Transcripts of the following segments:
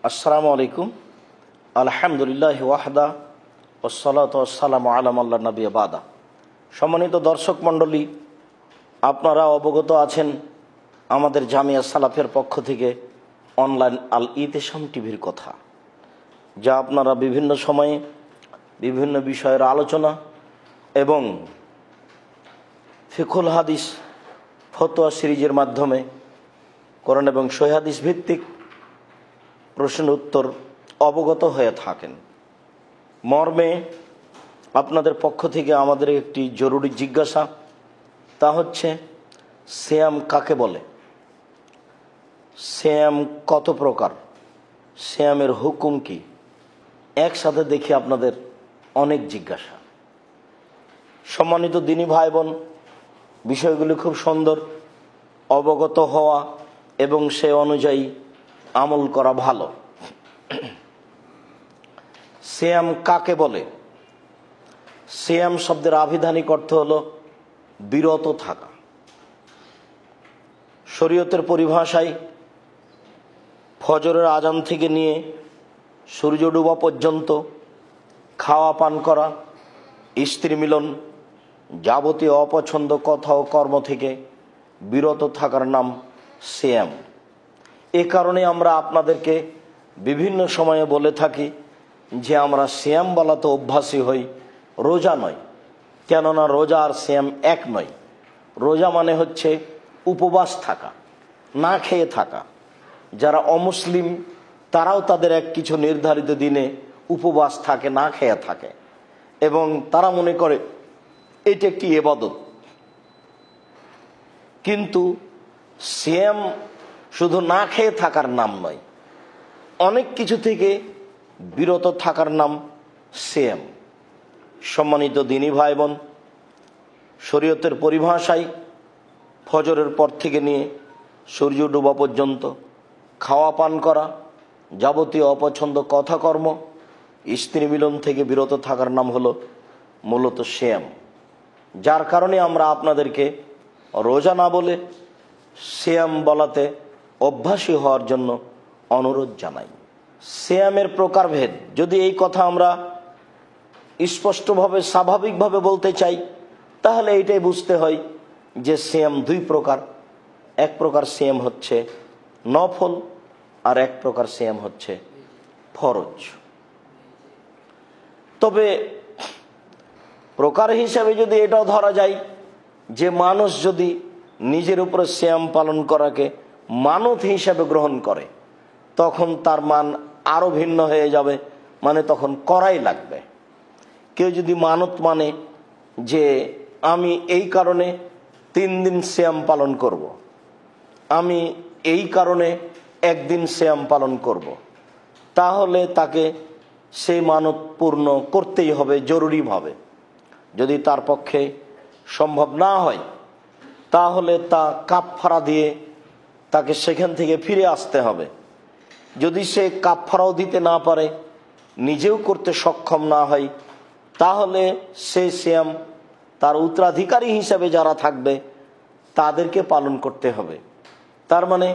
আসসালামু আলাইকুম। আলহামদুলিল্লাহ ওয়াহদা ওয়াসসালাতু ওয়াসসালামু আলা মান লা নাবিয়্যা বাদা। সম্মানিত দর্শক মণ্ডলী, আপনারা অবগত আছেন আমাদের জামিয়া সালাফের পক্ষ থেকে অনলাইন আল ইতিসাম টিভির কথা, যা আপনারা বিভিন্ন সময়ে বিভিন্ন বিষয়ের আলোচনা এবং ফিকহুল হাদিস ফতোয়া সিরিজের মাধ্যমে কোরআন এবং সহিহ হাদিস ভিত্তিক প্রশ্ন উত্তর অবগত হয়ে থাকেন। মর্মে আপনাদের পক্ষ থেকে আমাদের একটি জরুরি জিজ্ঞাসা, তা হচ্ছে সিয়াম কাকে বলে, সিয়াম কত প্রকার, সিয়ামের হুকুম কি। একসাথে দেখি আপনাদের অনেক জিজ্ঞাসা। সম্মানিত দিনী ভাই বোন, বিষয়গুলি খুব সুন্দর, অবগত হওয়া এবং সে অনুযায়ী আমল করা ভালো। সিয়াম কাকে বলে? সিয়াম শব্দের আভিধানিক অর্থ হলো বিরত থাকা। শরীয়তের পরিভাষায় ফজরের আজান থেকে নিয়ে সূর্য ডোবা পর্যন্ত খাওয়া পান করা, স্ত্রী মিলন, যাবতীয় অপছন্দ কথা ও কর্ম থেকে বিরত থাকার নাম সিয়াম। এ কারণে আমরা আপনাদেরকে বিভিন্ন সময়ে বলে থাকি যে আমরা সিয়াম বলাতে অভ্যাসী হই, রোজা নয়। কেননা রোজা আর সিয়াম এক নয়। রোজা মানে হচ্ছে উপবাস থাকা, না খেয়ে থাকা। যারা অমুসলিম তারাও তাদের এক কিছু নির্ধারিত দিনে উপবাস থাকে, না খেয়ে থাকে, এবং তারা মনে করে এটি একটি ইবাদত। কিন্তু সিয়াম শুধু না খেয়ে থাকার নাম নয়, অনেক কিছু থেকে বিরত থাকার নাম সিয়াম। সম্মানিত দিনী ভাই বোন, শরীয়তের পরিভাষায় ফজরের পর থেকে নিয়ে সূর্য ডোবা পর্যন্ত খাওয়া পান করা, যাবতীয় অপছন্দ কথা কর্ম, স্ত্রী মিলন থেকে বিরত থাকার নাম হলো মূলত সিয়াম। যার কারণে আমরা আপনাদেরকে রোজা না বলে সিয়াম বলাতে অভ্যাসী হওয়ার জন্য অনুরোধ জানাই। সিয়ামের প্রকারভেদ, যদি এই কথা আমরা স্পষ্টভাবে স্বাভাবিকভাবে বলতে চাই, তাহলে এইটাই বুঝতে হয় যে সিয়াম দুই প্রকার। এক প্রকার সিয়াম হচ্ছে নফল, আর এক প্রকার সিয়াম হচ্ছে ফরজ। তবে প্রকার হিসাবে যদি এটাও ধরা যায় যে মানুষ যদি নিজের উপরে সিয়াম পালন করাকে মানত হিসাবে গ্রহণ করে, তখন তার মান আরো ভিন্ন হয়ে যাবে, মানে তখন করাই লাগবে। কেউ যদি মানত মানে যে আমি এই কারণে 3 দিন সিয়াম পালন করব, আমি এই কারণে একদিন সিয়াম পালন করব, তাহলে তাকে সেই মানত পূর্ণ করতেই হবে জরুরিভাবে। যদি তার পক্ষে সম্ভব না হয়, তাহলে তা কাফফারা দিয়ে তাকে সেখান থেকে ফিরে আসতে হবে। যদি সে কাফফারাও দিতে না পারে, নিজেও করতে সক্ষম না হয়, তাহলে সে সিয়াম তার উত্তরাধিকারী হিসাবে যারা থাকবে তাদেরকে পালন করতে হবে। তার মানে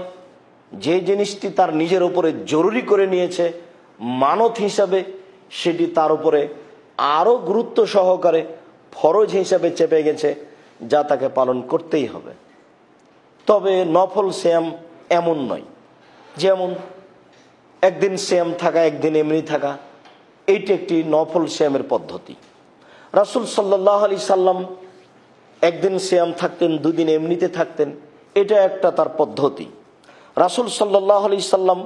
যে জিনিসটি তার নিজের উপরে জরুরি করে নিয়েছে মানত হিসাবে, সেটি তার উপরে আরো গুরুত্ব সহকারে ফরজ হিসাবে চেপে গেছে, যা তাকে পালন করতেই হবে। তবে নফল সিয়াম এমন নয়, যেমন একদিন সিয়াম থাকা, একদিন এমনি থাকা, এইটি একটি নফল সিয়ামের পদ্ধতি। রাসূল সাল্লাল্লাহু আলাইহি সাল্লাম একদিন সিয়াম থাকতেন, 2 দিন এমনিতে থাকতেন, এটা একটা তার পদ্ধতি। রাসূল সাল্লাল্লাহু আলাইহি সাল্লাম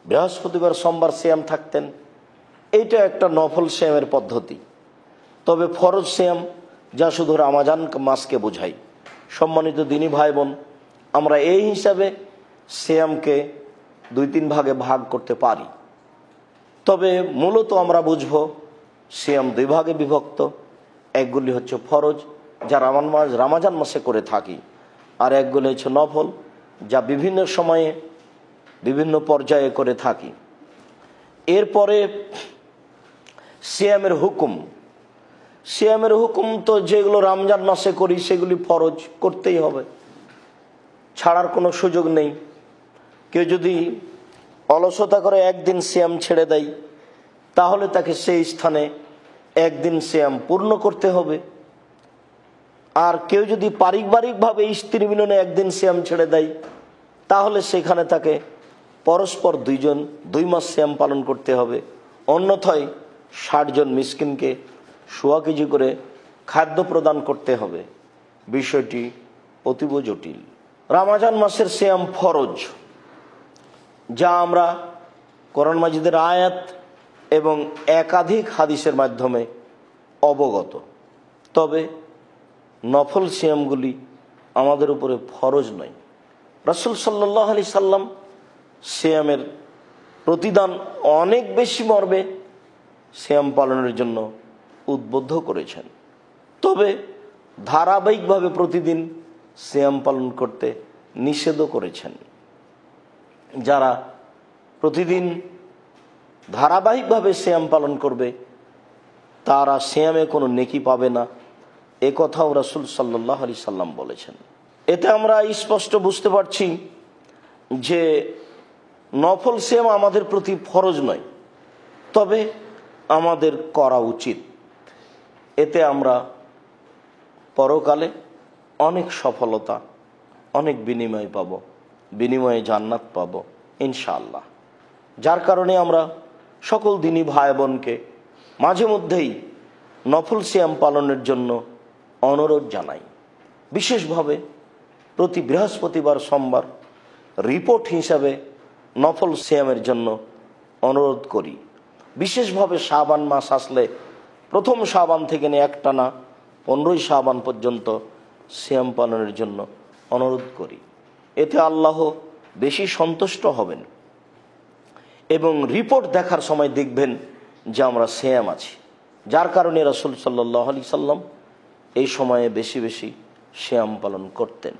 বৃহস্পতিবার সোমবার সিয়াম থাকতেন, এইটা একটা নফল সিয়ামের পদ্ধতি। তবে ফরজ সিয়াম, যা শুধু রমজান মাসকে বোঝায়। সম্মানিত দিনী ভাই বোন, আমরা এই হিসাবে সিয়ামকে 2-3 ভাগে ভাগ করতে পারি। তবে মূলত আমরা বুঝব সিয়াম 2 ভাগে বিভক্ত। একগুলি হচ্ছে ফরজ, যা রমজান মাসে করে থাকি, আর একগুলি হচ্ছে নফল, যা বিভিন্ন সময়ে বিভিন্ন পর্যায়ে করে থাকি। এরপরে সিয়ামের হুকুম। সিয়ামের হুকুম তো যেগুলো রমজান মাসে করি সেগুলি ফরজ, করতেই হবে, ছাড়ার কোনো সুযোগ নেই। কেউ যদি অলসতা করে একদিন সিয়াম ছেড়ে দেয়, তাহলে তাকে সেই স্থানে একদিন সিয়াম পূর্ণ করতে হবে। আর কেউ যদি পারিবারিকভাবে স্ত্রী মিলনে একদিন সিয়াম ছেড়ে দেয়, তাহলে সেখানে তাকে পরস্পর 2 মাস সিয়াম পালন করতে হবে। অন্যথায় 60 জন মিসকিনকে 1.25 কেজি করে খাদ্য প্রদান করতে হবে। বিষয়টি অতীব জটিল। রমজান মাসের সিয়াম ফরজ, যা আমরা কোরআন মাজিদের আয়াত এবং একাধিক হাদিসের মাধ্যমে অবগত। তবে নফল সিয়ামগুলি আমাদের উপরে ফরজ নয়। রাসূল সাল্লাল্লাহু আলাইহি সাল্লাম সিয়ামের প্রতিদান অনেক বেশি মর্মে সিয়াম পালনের জন্য উদ্বুদ্ধ করেছেন। তবে ধারাবাহিকভাবে প্রতিদিন সিয়াম পালন করতে নিষেধও করেছেন। যারা প্রতিদিন ধারাবাহিকভাবে সিয়াম পালন করবে তারা সিয়ামে কোনো নেকি পাবে না, এ কথাও রাসূল সাল্লাল্লাহু আলাইহি সাল্লাম বলেছেন। এতে আমরা স্পষ্ট বুঝতে পারছি যে নফল সিয়াম আমাদের প্রতি ফরজ নয়, তবে আমাদের করা উচিত। এতে আমরা পরকালে অনেক সফলতা, অনেক বিনিময় পাব, বিনিময়ে জান্নাত পাব ইনশাআল্লাহ। যার কারণে আমরা সকল দিনী ভাই বোনকে মাঝে মধ্যেই নফল সিয়াম পালনের জন্য অনুরোধ জানাই। বিশেষভাবে প্রতি বৃহস্পতিবার, সোমবার রিপোর্ট হিসাবে নফল সিয়ামের জন্য অনুরোধ করি। বিশেষভাবে শাবান মাস আসলে প্রথম শাবান থেকে নিয়ে একটানা 15ই শাবান পর্যন্ত সিয়াম পালনের জন্য অনুরোধ করি। এতে আল্লাহ বেশি সন্তুষ্ট হবেন এবং রিপোর্ট দেখার সময় দেখবেন যে আমরা সিয়াম আছি। যার কারণে রাসূল সাল্লাল্লাহু আলাইহি সাল্লাম এই সময়ে বেশি বেশি সিয়াম পালন করতেন।